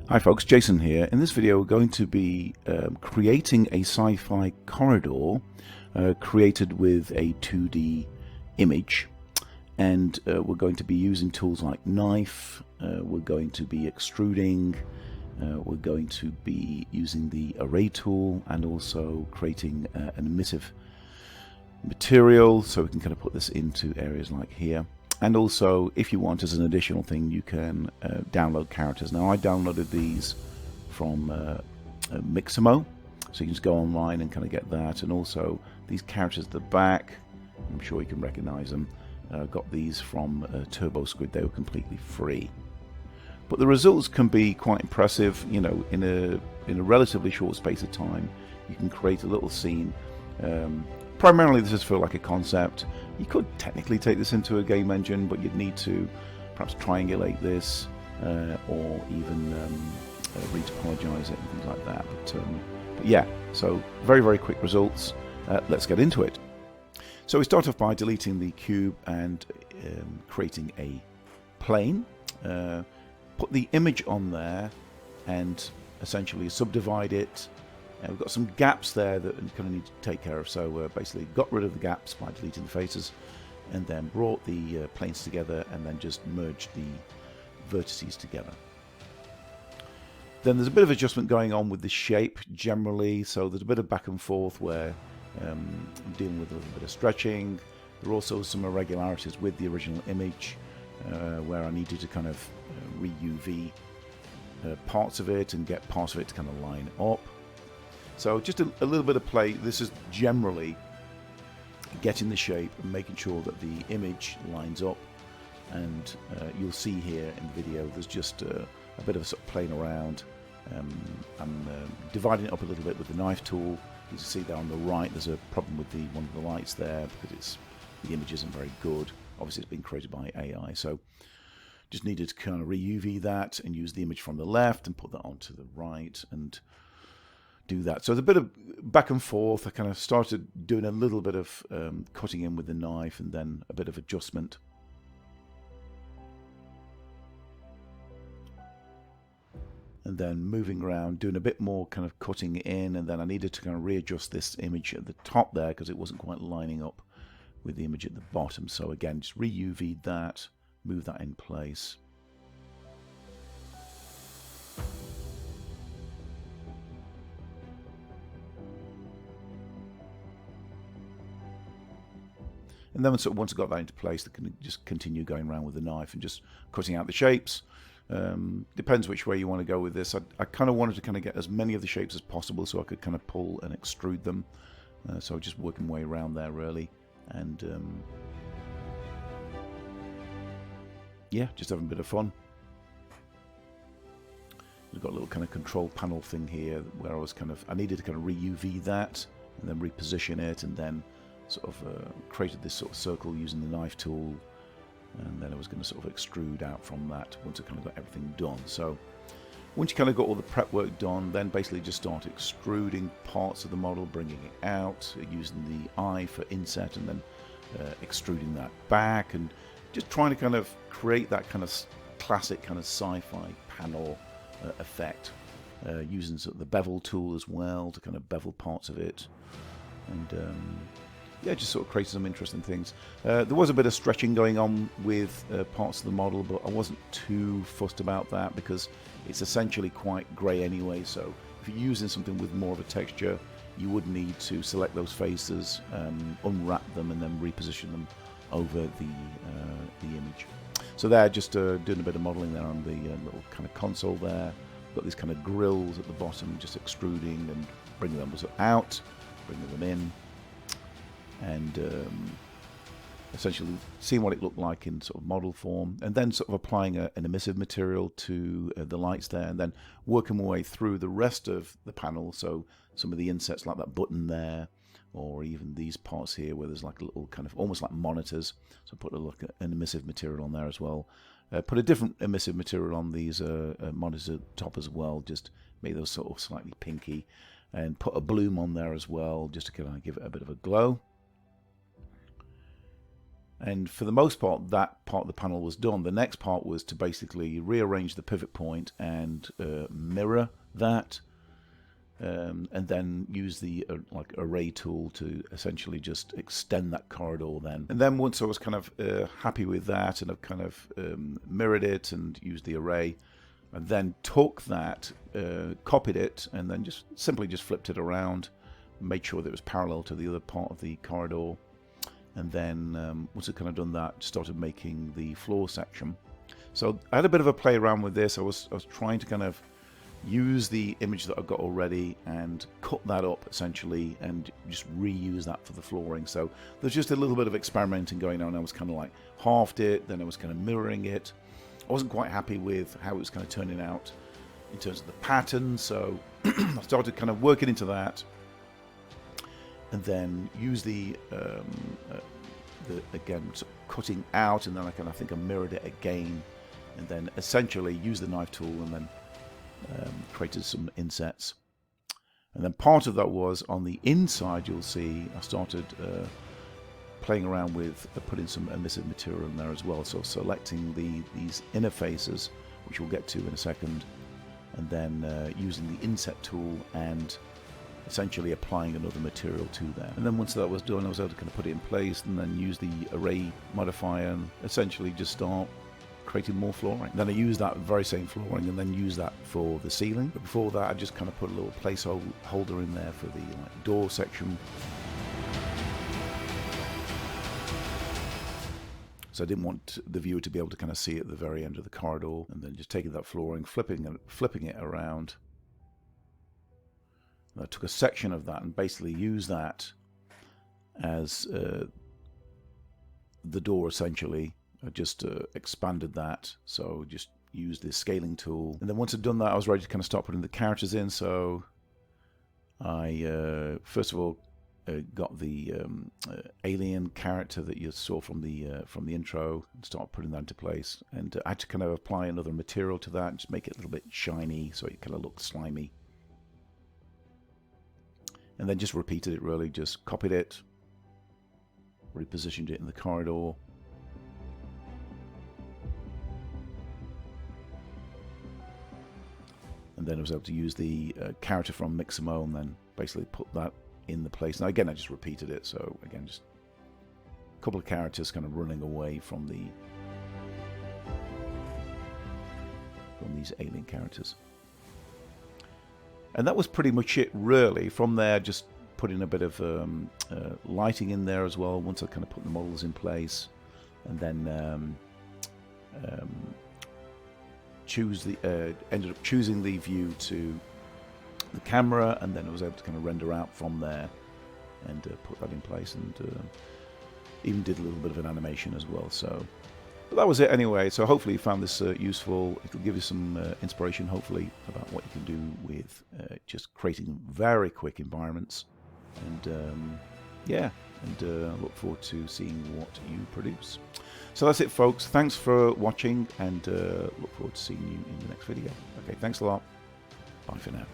Hi folks, Jason here. In this video we're going to be creating a sci-fi corridor created with a 2D image, and we're going to be using tools like knife, we're going to be extruding, we're going to be using the array tool, and also creating an emissive material so we can kind of put this into areas like here. And also, if you want, as an additional thing, you can download characters. Now, I downloaded these from Mixamo, so you can just go online and kind of get that. And also, these characters at the back, I'm sure you can recognize them. Got these from TurboSquid. They were completely free. But the results can be quite impressive. You know, in a relatively short space of time, you can create a little scene. Primarily this is for like a concept. You could technically take this into a game engine, but you'd need to perhaps triangulate this or even retopologize it and things like that. But yeah, so very, very quick results. Let's get into it. So we start off by deleting the cube and creating a plane. Put the image on there and essentially subdivide it. We've got some gaps there that we kind of need to take care of, so basically got rid of the gaps by deleting the faces, and then brought the planes together and then just merged the vertices together. Then there's a bit of adjustment going on with the shape generally, so there's a bit of back and forth where I'm dealing with a little bit of stretching. There are also some irregularities with the original image where I needed to kind of re-UV parts of it and get parts of it to kind of line up. So just a little bit of play. This is generally getting the shape and making sure that the image lines up. And you'll see here in the video, there's just a bit of a sort of playing around. I'm dividing it up a little bit with the knife tool. You can see there on the right, there's a problem with one of the lights there because the image isn't very good. Obviously, it's been created by AI. So just needed to kind of re-UV that and use the image from the left and put that onto the right and do that. So there's a bit of back and forth. I kind of started doing a little bit of cutting in with the knife and then a bit of adjustment. And then moving around, doing a bit more kind of cutting in, and then I needed to kind of readjust this image at the top there because it wasn't quite lining up with the image at the bottom. So again, just re-UV'd that, move that in place. And then once I got that into place, I can just continue going around with the knife and just cutting out the shapes. Depends which way you want to go with this. I kind of wanted to kind of get as many of the shapes as possible so I could kind of pull and extrude them. So just working my way around there really. And yeah, just having a bit of fun. We've got a little kind of control panel thing here where I needed to kind of re-UV that and then reposition it, and then sort of created this sort of circle using the knife tool, and then I was going to sort of extrude out from that once I kind of got everything done. So once you kind of got all the prep work done, then basically just start extruding parts of the model, bringing it out, using the eye for inset, and then extruding that back, and just trying to kind of create that kind of classic kind of sci-fi panel effect, using sort of the bevel tool as well to kind of bevel parts of it. And yeah, just sort of created some interesting things. There was a bit of stretching going on with parts of the model, but I wasn't too fussed about that because it's essentially quite grey anyway. So if you're using something with more of a texture, you would need to select those faces, unwrap them, and then reposition them over the image. So there, just doing a bit of modelling there on the little kind of console there. Got these kind of grills at the bottom, just extruding and bringing them out, bringing them in. And essentially seeing what it looked like in sort of model form, and then sort of applying an emissive material to the lights there, and then working my way through the rest of the panel. So some of the insets like that button there, or even these parts here where there's like a little kind of almost like monitors. So put an emissive material on there as well. Put a different emissive material on these monitor top as well, just make those sort of slightly pinky, and put a bloom on there as well, just to kind of give it a bit of a glow. And for the most part, that part of the panel was done. The next part was to basically rearrange the pivot point and mirror that, and then use the like array tool to essentially just extend that corridor then. And then once I was kind of happy with that, and I've kind of mirrored it and used the array, and then took that, copied it, and then just simply just flipped it around, made sure that it was parallel to the other part of the corridor. And then once I'd kind of done that, started making the floor section. So I had a bit of a play around with this. I was trying to kind of use the image that I've got already and cut that up essentially, and just reuse that for the flooring. So there's just a little bit of experimenting going on. I was kind of like halved it, then I was kind of mirroring it. I wasn't quite happy with how it was kind of turning out in terms of the pattern, so I started kind of working into that. And then use the again, sort of cutting out, and then I think I mirrored it again, and then essentially use the knife tool, and then created some insets. And then part of that was on the inside. You'll see I started playing around with putting some emissive material in there as well. So selecting these interfaces, which we'll get to in a second, and then using the inset tool and essentially applying another material to there. And then once that was done, I was able to kind of put it in place, and then use the array modifier and essentially just start creating more flooring. Then I used that very same flooring and then use that for the ceiling. But before that, I just kind of put a little placeholder in there for the door section. So I didn't want the viewer to be able to kind of see it at the very end of the corridor, and then just taking that flooring, flipping it around. I took a section of that and basically used that as the door essentially. I just expanded that, so just used the scaling tool. And then once I'd done that, I was ready to kind of start putting the characters in. So I first of all got the alien character that you saw from the intro, and start putting that into place. And I had to kind of apply another material to that and just make it a little bit shiny, so it kind of looks slimy. And then just repeated it really, just copied it, repositioned it in the corridor. And then I was able to use the character from Mixamo and then basically put that in the place. Now again, I just repeated it, so again, just a couple of characters kind of running away from these alien characters. And that was pretty much it, really. From there, just putting a bit of lighting in there as well, once I kind of put the models in place. And then ended up choosing the view to the camera, and then I was able to kind of render out from there and put that in place, and even did a little bit of an animation as well. So but that was it anyway. So hopefully you found this useful. It'll give you some inspiration, hopefully, about what you can do with just creating very quick environments. And yeah, and look forward to seeing what you produce. So that's it, folks. Thanks for watching, and look forward to seeing you in the next video. Okay, thanks a lot. Bye for now.